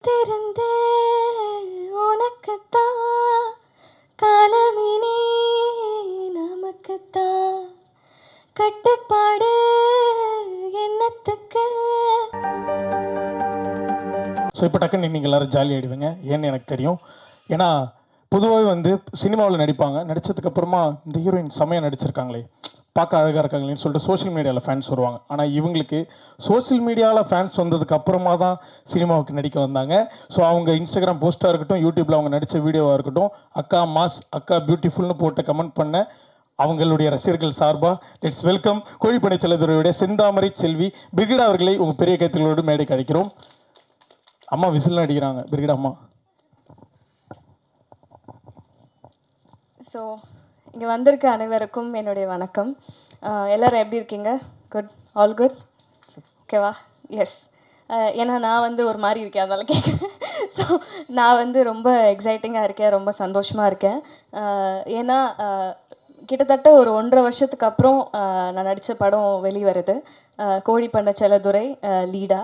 திறந்த உனக்குத்தான் காலமினி நமக்குத்தான் கட்டுப்பாடு என்னத்துக்கு. ஸோ இப்போ டக்குன்னு நீங்கள் எல்லோரும் ஜாலி ஆகிடுவீங்க. ஏன்னு எனக்கு தெரியும். ஏன்னா பொதுவாகவே வந்து சினிமாவில் நடிப்பாங்க, நடித்ததுக்கப்புறமா இந்த ஹீரோயின் செம்மையாக நடிச்சிருக்காங்களே, பார்க்க அழகாக இருக்காங்களேன்னு சொல்லிட்டு சோஷியல் மீடியாவில் ஃபேன்ஸ் வருவாங்க. ஆனால் இவங்களுக்கு சோஷியல் மீடியாவில் ஃபேன்ஸ் வந்ததுக்கு அப்புறமா தான் சினிமாவுக்கு நடிக்க வந்தாங்க. ஸோ அவங்க இன்ஸ்டாகிராம் போஸ்ட்டாக இருக்கட்டும், யூடியூப்பில் அவங்க நடித்த வீடியோவாக இருக்கட்டும், அக்கா மாஸ், அக்கா பியூட்டிஃபுல்னு போட்டு கமெண்ட் பண்ண அவங்களுடைய ரசிகர்கள் சார்பாக லெட்ஸ் வெல்கம் கோழிப்பனை செல்லதுறையுடைய செந்தாமரை செல்வி பிரிகிடா அவர்களை உங்கள் பெரிய கைத்தங்களோடு மேடைக்கு அழைக்கிறோம். அம்மா விசில் அடிக்கிறாங்க. பிரிகிடா அம்மா. ஸோ இங்கே வந்திருக்க அனைவருக்கும் என்னுடைய வணக்கம். எல்லோரும் எப்படி இருக்கீங்க? குட், ஆல் குட், ஓகேவா? எஸ். ஏன்னா நான் வந்து ஒரு மாதிரி இருக்கேன், அதனால கேட்குறேன். ஸோ நான் வந்து ரொம்ப எக்ஸைட்டிங்காக இருக்கேன், ரொம்ப சந்தோஷமாக இருக்கேன். ஏன்னா கிட்டத்தட்ட ஒரு 1.5 வருஷத்துக்கு அப்புறம் நான் நடித்த படம் வெளிவருது. கோழிப்பண்ணை செல்லதுரை லீடா.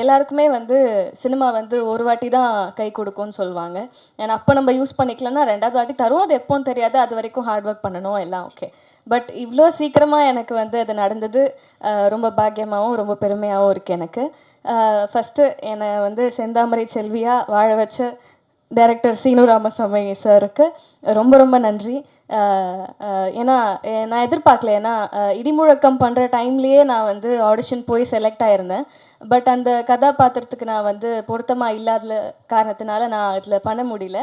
எல்லாருக்குமே வந்து சினிமா வந்து ஒரு வாட்டி தான் கை கொடுக்கும்னு சொல்லுவாங்க. ஏன்னா அப்போ நம்ம யூஸ் பண்ணிக்கலன்னா 2வது வாட்டி தரும். அது எப்போன்னு தெரியாது, அது வரைக்கும் ஹார்ட் ஒர்க் பண்ணணும், எல்லாம் ஓகே. பட் இவ்வளோ சீக்கிரமாக எனக்கு வந்து அது நடந்தது ரொம்ப பாக்கியமாகவும் ரொம்ப பெருமையாகவும் இருக்குது எனக்கு. ஃபஸ்ட்டு என்னை வந்து செந்தாமரை செல்வியாக வாழ வச்ச டைரக்டர் சீனு ராமசாமி சாருக்கு ரொம்ப ரொம்ப நன்றி. ஏன்னா நான் எதிர்பார்க்கல. ஏன்னா இடிமுழக்கம் பண்ணுற டைம்லேயே நான் வந்து ஆடிஷன் போய் செலக்ட் ஆகிருந்தேன். பட் அந்த கதாபாத்திரத்துக்கு நான் வந்து பொருத்தமாக இல்லாத காரணத்தினால நான் இதில் பண்ண முடியல.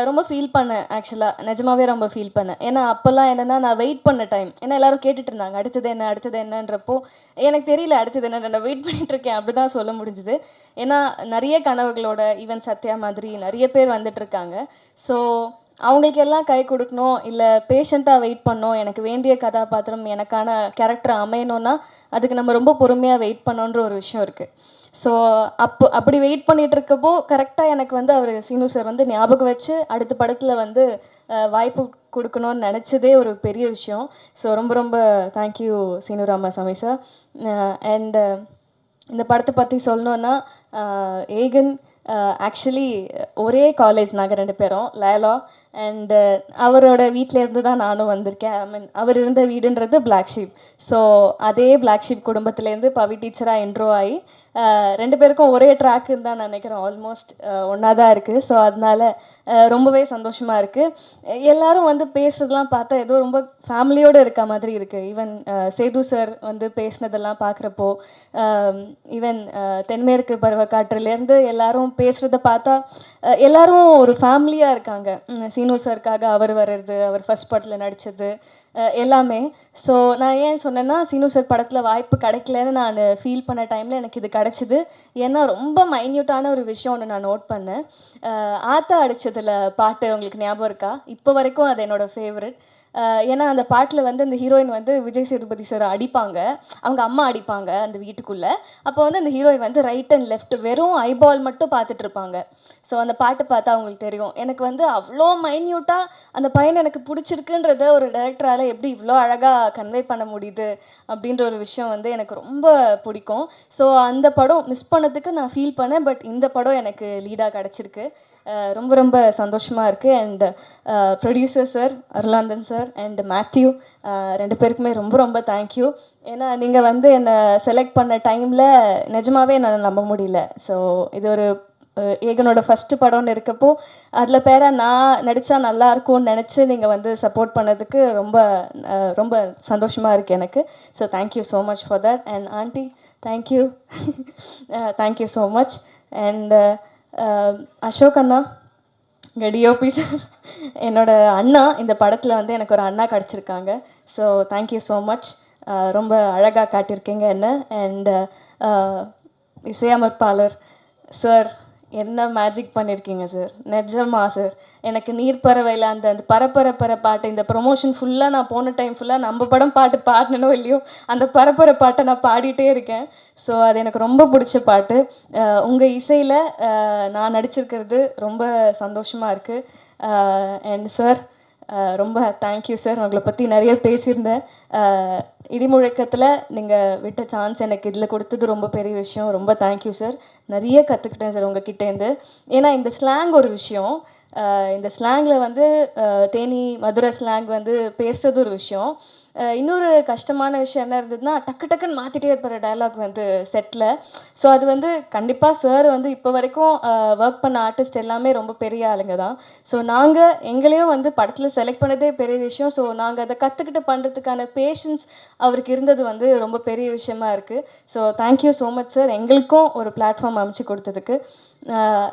ரொம்ப ஃபீல் பண்ணேன், ஆக்சுவலாக நிஜமாகவே ரொம்ப ஃபீல் பண்ணேன். ஏன்னா அப்போல்லாம் என்னென்னா நான் வெயிட் பண்ண டைம். ஏன்னா எல்லோரும் கேட்டுட்டு இருந்தாங்க அடுத்தது என்ன அடுத்தது என்னன்றப்போ எனக்கு தெரியல அடுத்தது என்ன, நான் வெயிட் பண்ணிகிட்ருக்கேன், அப்படி தான் சொல்ல முடிஞ்சுது. ஏன்னா நிறைய கனவுகளோட ஈவன் சத்யா மாதிரி நிறைய பேர் வந்துட்டுருக்காங்க. ஸோ அவங்களுக்கு எல்லாம் கை கொடுக்கணும், இல்லை பேஷண்ட்டாக வெயிட் பண்ணோம், எனக்கு வேண்டிய கதாபாத்திரம் எனக்கான கேரக்டர் அமையணும்னா அதுக்கு நம்ம ரொம்ப பொறுமையாக வெயிட் பண்ணோன்ற ஒரு விஷயம் இருக்குது. ஸோ அப்படி வெயிட் பண்ணிகிட்டு இருக்கப்போ கரெக்டாக எனக்கு வந்து அவர் சீனு சார் வந்து ஞாபகம் வச்சு அடுத்த படத்தில் வந்து வாய்ப்பு கொடுக்கணும்னு நினச்சதே ஒரு பெரிய விஷயம். ஸோ ரொம்ப ரொம்ப thank you Seenu Ramasamy sir. And இந்த படத்தை பற்றி சொல்லணுன்னா ஏகன் ஆக்சுவலி ஒரே காலேஜ் நாங்கள் 2 பேரும் லேலா. அண்டு அவரோட வீட்டிலேருந்து தான் நானும் வந்திருக்கேன். ஐ மீன் அவர் இருந்த வீடுன்றது பிளாக் ஷீப். ஸோ அதே பிளாக் ஷீப் குடும்பத்துலேருந்து பவி டீச்சராக இன்ட்ரோ ஆகி 2 பேருக்கும் ஒரே ட்ராக்குன்னு தான் நினைக்கிறேன். ஆல்மோஸ்ட் ஒன்றா தான் இருக்குது. ஸோ அதனால் ரொம்பவே சந்தோஷமாக இருக்குது. எல்லோரும் வந்து பேசுகிறதெல்லாம் பார்த்தா ஏதோ ரொம்ப ஃபேமிலியோடு இருக்க மாதிரி இருக்குது. ஈவன் சேது சார் வந்து பேசினதெல்லாம் பார்க்குறப்போ, ஈவன் தென்மேற்கு பருவக்காற்றுலேருந்து எல்லோரும் பேசுகிறத பார்த்தா எல்லோரும் ஒரு ஃபேமிலியாக இருக்காங்க. சீனு சாருக்காக அவர் வர்றது, அவர் ஃபர்ஸ்ட் படத்தில் நடித்தது எல்லாமே. ஸோ நான் ஏன் சொன்னேன்னா சீனு சார் படத்தில் வாய்ப்பு கிடைக்கலன்னு நான் ஃபீல் பண்ண டைமில் எனக்கு இது கிடச்சிது. ஏன்னா ரொம்ப மைன்யூட்டான ஒரு விஷயம் ஒன்று நான் நோட் பண்ணேன். ஆத்தா அடித்ததில் பாட்டு உங்களுக்கு ஞாபகம் இருக்கா? இப்போ வரைக்கும் அது என்னோடய ஃபேவரட். ஏன்னா அந்த பாட்டில் வந்து அந்த ஹீரோயின் வந்து விஜய் சேதுபதி சார் அடிப்பாங்க, அவங்க அம்மா அடிப்பாங்க அந்த வீட்டுக்குள்ளே. அப்போ வந்து அந்த ஹீரோயின் வந்து ரைட் அண்ட் லெஃப்ட் வெறும் ஐபால் மட்டும் பார்த்துட்டு இருப்பாங்க. ஸோ அந்த பாட்டு பார்த்தா அவங்களுக்கு தெரியும். எனக்கு வந்து அவ்வளோ மைன்யூட்டாக அந்த பையனை எனக்கு பிடிச்சிருக்குன்றத ஒரு டைரக்டரால் எப்படி இவ்வளோ அழகாக கன்வே பண்ண முடியுது அப்படின்ற ஒரு விஷயம் வந்து எனக்கு ரொம்ப பிடிக்கும். ஸோ அந்த படம் மிஸ் பண்ணதுக்கு நான் ஃபீல் பண்ணேன். பட் இந்த படம் எனக்கு லீடாக கிடச்சிருக்கு. ரொம்ப ரொம்ப சந்தோஷமாக இருக்குது. And producer sir Arulanthan sir and Matthew 2 பேருக்குமே ரொம்ப ரொம்ப தேங்க்யூ. ஏன்னா நீங்கள் வந்து என்னை செலக்ட் பண்ண டைமில் நிஜமாகவே என்னால் நம்ப முடியல. ஸோ இது ஒரு ஏகனோட ஃபஸ்ட்டு படம்னு இருக்கப்போ அதில் பேராக நான் நடித்தா நல்லாயிருக்கும்னு நினச்சி நீங்கள் வந்து சப்போர்ட் பண்ணதுக்கு ரொம்ப ரொம்ப சந்தோஷமாக இருக்குது எனக்கு. So thank you so much for that. And aunty thank you thank you so much. And Ashok அண்ணா, எங்கள் டிஓபி சார், என்னோடய அண்ணா, இந்த படத்தில் வந்து எனக்கு ஒரு அண்ணா கிடச்சிருக்காங்க. So thank you so much. ரொம்ப அழகாக காட்டியிருக்கீங்க என்ன. அண்டு இசையமைப்பாளர் சார், என்ன மேஜிக் பண்ணியிருக்கீங்க சார், நிஜமா சார். எனக்கு நீர்ப்பறவையில் அந்த பரப்பர பாட்டு, இந்த ப்ரொமோஷன் ஃபுல்லாக நான் போன டைம் ஃபுல்லாக நம்ம படம் பாட்டு பாடினோ இல்லையோ அந்த பரப்பர பாட்டை நான் பாடிட்டே இருக்கேன். ஸோ அது எனக்கு ரொம்ப பிடிச்ச பாட்டு. உங்கள் இசையில் நான் நடிச்சிருக்கிறது ரொம்ப சந்தோஷமாக இருக்குது. அண்ட் சார் ரொம்ப தேங்க்யூ சார். உங்களை பற்றி நிறைய பேசியிருந்தேன். இடிமுழக்கத்தில் நீங்கள் விட்ட சான்ஸ் எனக்கு இதில் கொடுத்தது ரொம்ப பெரிய விஷயம். ரொம்ப தேங்க்யூ சார். நிறைய கற்றுக்கிட்டேன் சார் உங்ககிட்டேருந்து. ஏன்னா இந்த ஸ்லாங் ஒரு விஷயம், இந்த ஸ்லாங்கில் வந்து தேனி மதுரை ஸ்லாங் வந்து பேசுகிறது ஒரு விஷயம். இன்னொரு கஷ்டமான விஷயம் என்ன இருந்ததுன்னா, டக்கு டக்குன்னு மாற்றிட்டே இருப்பார் டயலாக் வந்து செட்டில். ஸோ அது வந்து கண்டிப்பாக சார் வந்து இப்போ வரைக்கும் ஒர்க் பண்ண ஆர்டிஸ்ட் எல்லாமே ரொம்ப பெரிய ஆளுங்க தான். ஸோ நாங்கள் எங்களையும் வந்து படத்தில் செலக்ட் பண்ணதே பெரிய விஷயம். ஸோ நாங்கள் அதை கற்றுக்கிட்டு பண்ணுறதுக்கான பேஷன்ஸ் அவருக்கு இருந்தது வந்து ரொம்ப பெரிய விஷயமா இருக்குது. So thank you so much sir, எங்களுக்கும் ஒரு பிளாட்ஃபார்ம் அமைச்சு கொடுத்ததுக்கு.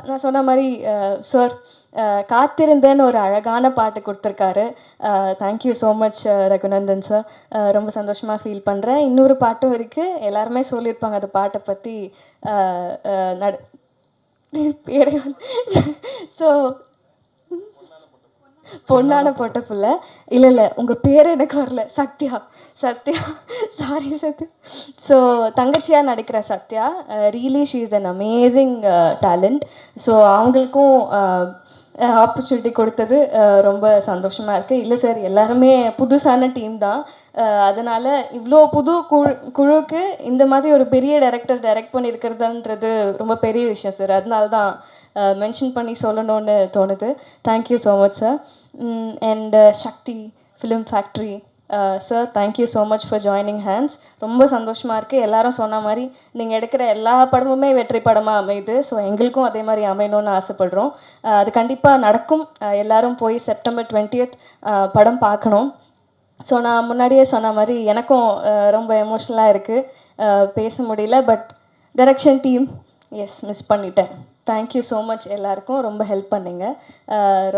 நான் சொன்ன மாதிரி சார் காத்திருந்தேன்னு ஒரு அழகான பாட்டு கொடுத்துருக்காரு. Thank you so much Raghunandan sir, ரொம்ப சந்தோஷமாக ஃபீல் பண்ணுறேன். இன்னொரு பாட்டும் இருக்குது, எல்லாருமே சொல்லியிருப்பாங்க அந்த பாட்டை பற்றி. பேர் ஸோ பொண்ணான போட்ட பிள்ளை இல்லை உங்கள் பேர் எனக்கு வரல, சத்யா சாரி சத்யா. ஸோ தங்கச்சியாக நடிக்கிற Sathya, really she is an amazing talent. So அவங்களுக்கும் ஆப்பர்ச்சுனிட்டி கொடுத்தது ரொம்ப சந்தோஷமாக இருக்குது. இல்லை சார், எல்லாருமே புதுசான டீம் தான். அதனால் இவ்வளோ புது குழுக்கு இந்த மாதிரி ஒரு பெரிய டைரக்ட் பண்ணியிருக்கிறதுன்றது ரொம்ப பெரிய விஷயம் சார். அதனால தான் மென்ஷன் பண்ணி சொல்லணும்னு தோணுது. Thank you so much sir. And Sakthi film factory sir, thank you so much for joining hands. ரொம்ப சந்தோஷமாக இருக்குது. எல்லாரும் சொன்ன மாதிரி நீங்கள் எடுக்கிற எல்லா படமுமே வெற்றி படமாக அமையுது. ஸோ எங்களுக்கும் அதே மாதிரி அமையணும்னு ஆசைப்படுறோம். அது கண்டிப்பாக நடக்கும். எல்லோரும் போய் செப்டம்பர் 20th படம் பார்க்கணும். ஸோ நான் முன்னாடியே சொன்ன மாதிரி எனக்கும் ரொம்ப எமோஷ்னலாக இருக்குது, பேச முடியல. பட் டைரக்ஷன் டீம் மிஸ் பண்ணிட்டேன். தேங்க்யூ ஸோ மச் எல்லாருக்கும், ரொம்ப ஹெல்ப் பண்ணிங்க.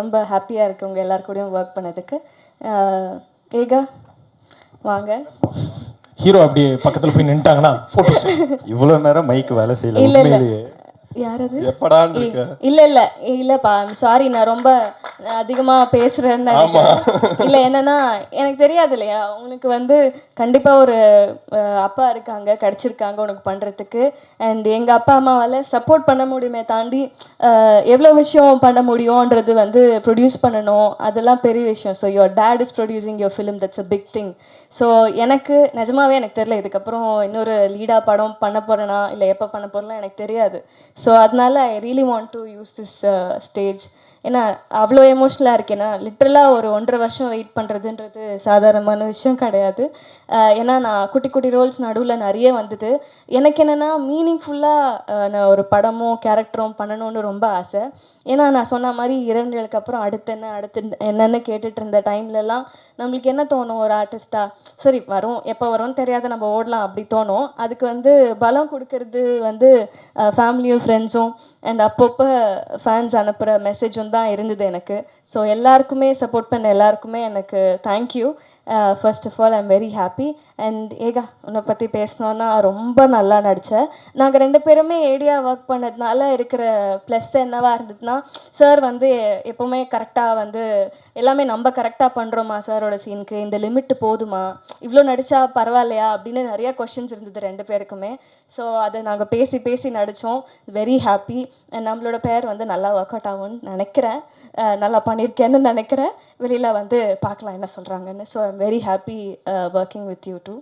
ரொம்ப ஹாப்பியாக இருக்குது உங்கள் எல்லாருக்கூடையும் ஒர்க் பண்ணதுக்கு. ஏகா வாங்க. ஹீரோ அப்படியே பக்கத்தில் போய் நின்ட்டாங்கன்னா ஃபோட்டோஸ். இவ்வளோ நேரம் மைக்கு வேலை செய்யல. இல்லை உண்மையிலேயே யாரது? எப்படான்னு இல்லைப்பா, சாரி, நான் ரொம்ப அதிகமாக பேசுகிறேன்னு இல்லை. என்னன்னா எனக்கு தெரியாது இல்லையா, உனக்கு வந்து கண்டிப்பாக ஒரு அப்பா இருக்காங்க, கிடச்சிருக்காங்க உனக்கு பண்ணுறதுக்கு. அண்ட் எங்கள் அப்பா அம்மாவால் சப்போர்ட் பண்ண முடியுமே தாண்டி எவ்வளோ விஷயம் பண்ண முடியும்ன்றது வந்து ப்ரொடியூஸ் பண்ணணும், அதெல்லாம் பெரிய விஷயம். So your dad is producing your film, that's a big thing. So எனக்கு நிஜமாவே எனக்கு தெரியல இதுக்கப்புறம் இன்னொரு லீடாக படம் பண்ண போகிறேனா இல்லை எப்போ பண்ண போகிறேன்னா எனக்கு தெரியாது. ஸோ அதனால I really want to use this stage. ஏன்னா அவ்வளோ எமோஷ்னலாக இருக்கேன்னா லிட்ரலாக ஒரு 1.5 வருஷம் வெயிட் பண்ணுறதுன்றது சாதாரணமான விஷயம் கிடையாது. ஏன்னா நான் குட்டி குட்டி ரோல்ஸ் நடுவில் நிறைய வந்தது. எனக்கு என்னென்னா மீனிங்ஃபுல்லாக நான் ஒரு படமும் கேரக்டரும் பண்ணணுன்னு ரொம்ப ஆசை. ஏன்னா நான் சொன்ன மாதிரி 2 நாளுக்கு அப்புறம் அடுத்து என்னென்னு கேட்டுட்டு இருந்த டைம்லலாம் நம்மளுக்கு என்ன தோணும், ஒரு ஆர்டிஸ்ட்டாக சரி வரும், எப்போ வரும்னு தெரியாத நம்ம ஓடலாம் அப்படி தோணும். அதுக்கு வந்து பலம் கொடுக்கறது வந்து ஃபேமிலியும் ஃப்ரெண்ட்ஸும் அண்ட் அப்பப்போ ஃபேன்ஸ் அனுப்புகிற மெசேஜும் தான் இருந்தது எனக்கு. ஸோ எல்லாருக்குமே சப்போர்ட் பண்ண எல்லாருக்குமே எனக்கு thank you. First of all I'm very happy. And Eka, உன்னை பற்றி பேசணுன்னா ரொம்ப நல்லா நடித்தேன். நாங்கள் 2 பேருமே ஏடியாக ஒர்க் பண்ணதுனால இருக்கிற ப்ளஸ் என்னவாக இருந்ததுன்னா, சார் வந்து எப்போவுமே கரெக்டாக வந்து எல்லாமே நம்ம கரெக்டாக பண்ணுறோமா சாரோட சீனுக்கு, இந்த லிமிட்டு போதுமா, இவ்வளோ நடித்தா பரவாயில்லையா அப்படின்னு நிறையா கொஷின்ஸ் இருந்தது 2 பேருக்குமே. ஸோ அதை நாங்கள் பேசி நடித்தோம். Very happy. அண்ட் நம்மளோட பேர் வந்து நல்லா ஒர்க் அவுட் ஆகும்னு நினைக்கிறேன், நல்லா பண்ணியிருக்கேன்னு நினைக்கிறேன். வெளியில் வந்து பார்க்கலாம் என்ன சொல்கிறாங்கன்னு. So I'm very happy working with you too.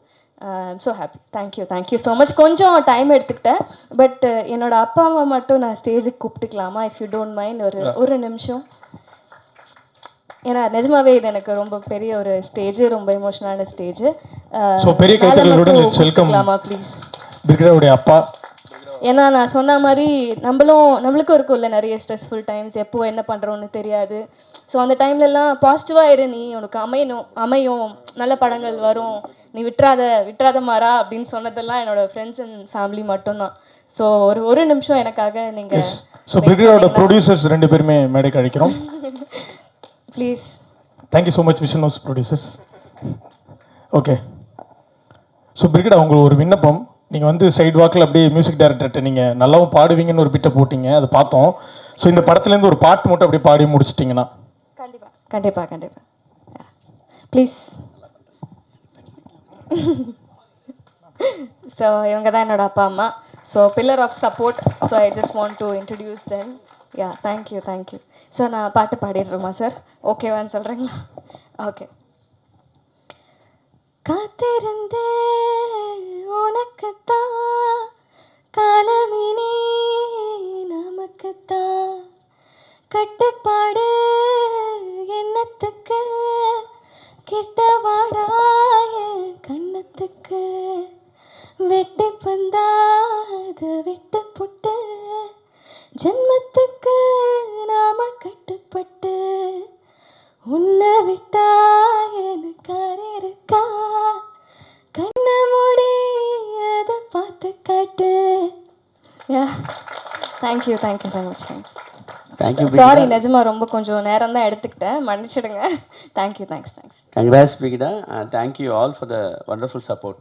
I'm so happy. Thank you so much. கொஞ்சம் டைம் எடுத்துக்கிட்டேன். பட் என்னோடய அப்பா அம்மா மட்டும் நான் ஸ்டேஜுக்கு கூப்பிட்டுக்கலாமா, இஃப் யூ டோன்ட் மைண்ட்? ஒரு நிமிஷம். ஏன்னா நிஜமாவே இது எனக்கு ரொம்ப பெரிய ஒரு ஸ்டேஜ், ரொம்ப எமோஷனலான ஸ்டேஜ். பெரிய கைத்தறலுடன் வெல்கம் ப்ளீஸ் பிரிகேடோடைய அப்பா. ஏன்னா நான் சொன்ன மாதிரி நம்மளுக்கும் இருக்கும்ல நிறைய ஸ்ட்ரெஸ்ஃபுல் டைம்ஸ், எப்போ என்ன பண்ணுறோன்னு தெரியாது. ஸோ அந்த டைம்லலாம் பாசிட்டிவாக இரு, நீ உனக்கு அமையும், நல்ல படங்கள் வரும், நீ விட்டுறாத மாறா அப்படின்னு சொன்னதெல்லாம் என்னோடய ஃப்ரெண்ட்ஸ் அண்ட் ஃபேமிலி மட்டும்தான். ஸோ ஒரு நிமிஷம் எனக்காக நீங்கள். ஸோ பிரிகேடோட ப்ரொடியூசர்ஸ் 2 பேருமே மேடைக்கு அழைக்கிறோம் please. Thank you so much vision house producers. Okay, so brigade, உங்களுக்கு ஒரு விண்ணப்பம். நீங்கள் வந்து சைடு வாக்கில் அப்படியே மியூசிக் டைரக்டர்கிட்ட நீங்கள் நல்லாவும் பாடுவீங்கன்னு ஒரு பிட்டை போட்டிங்க, அதை பார்த்தோம். ஸோ இந்த படத்துலேருந்து ஒரு பாட்டு மட்டும் அப்படியே பாடி முடிச்சிட்டிங்கன்னா. கண்டிப்பாக ப்ளீஸ். ஸோ இவங்க தான் என்னோட அப்பா அம்மா. So pillar of support. So I just want to introduce them. Yeah, thank you. So நான் பாட்டு பாடிடுறோமா சார்? ஓகேவான்னு சொல்கிறீங்களா? ஓகே. காத்திருந்தே உனக்குத்தான், காலமினி நமக்குத்தான் கட்டுப்பாடு எண்ணத்துக்கு கிட்ட வாடாய கண்ணத்துக்கு வெட்டி பந்தாத விட்டு புட்டு ஜென்மத்துக்கு நாம கட்டுப்பட்டு உன்னை விட்டா எனக்கார இருக்கா கண்ண மூடி அதை பார்த்து காட்டு. Thank you so much. Thanks. Sorry, நிஜமா ரொம்ப கொஞ்சம் நேரம் தான் எடுத்துக்கிட்டேன், மன்னிச்சிடுங்க. Thank you. Thanks. Congrats, Brigida. Thank you all for the wonderful support.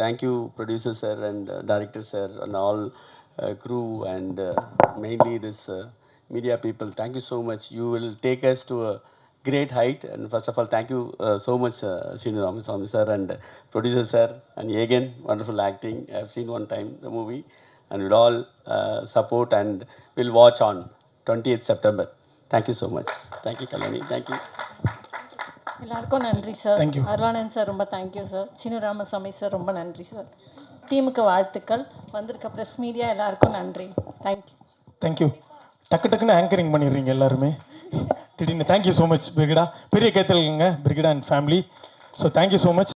Thank you, producer sir and director sir and all crew and mainly this media people. Thank you so much. You will take us to a great height. And first of all, thank you so much, Srinu Ramaswamy sir and producer sir. And again, wonderful acting. I have seen one time the movie, and we'll all support and we'll watch on 20th September. Thank you so much. Thank you, Kalani. Thank you. எல்லாருக்கும் நன்றி sir. Thank you. Arulanand sir ரொம்ப thank you sir. Sinu Ramasamy sir ரொம்ப நன்றி sir. டீமுக்கு வாழ்த்துக்கள். வந்திருக்க press media எல்லாருக்கும் நன்றி. தேங்க்யூ. தேங்க்யூ. டக்குன்னு ஆங்கரிங் பண்ணிடுறீங்க எல்லாருமே திடீர்னு. Thank you so much Brigida. பெரிய கேத்தல்ங்க Brigida and family. So thank you so much.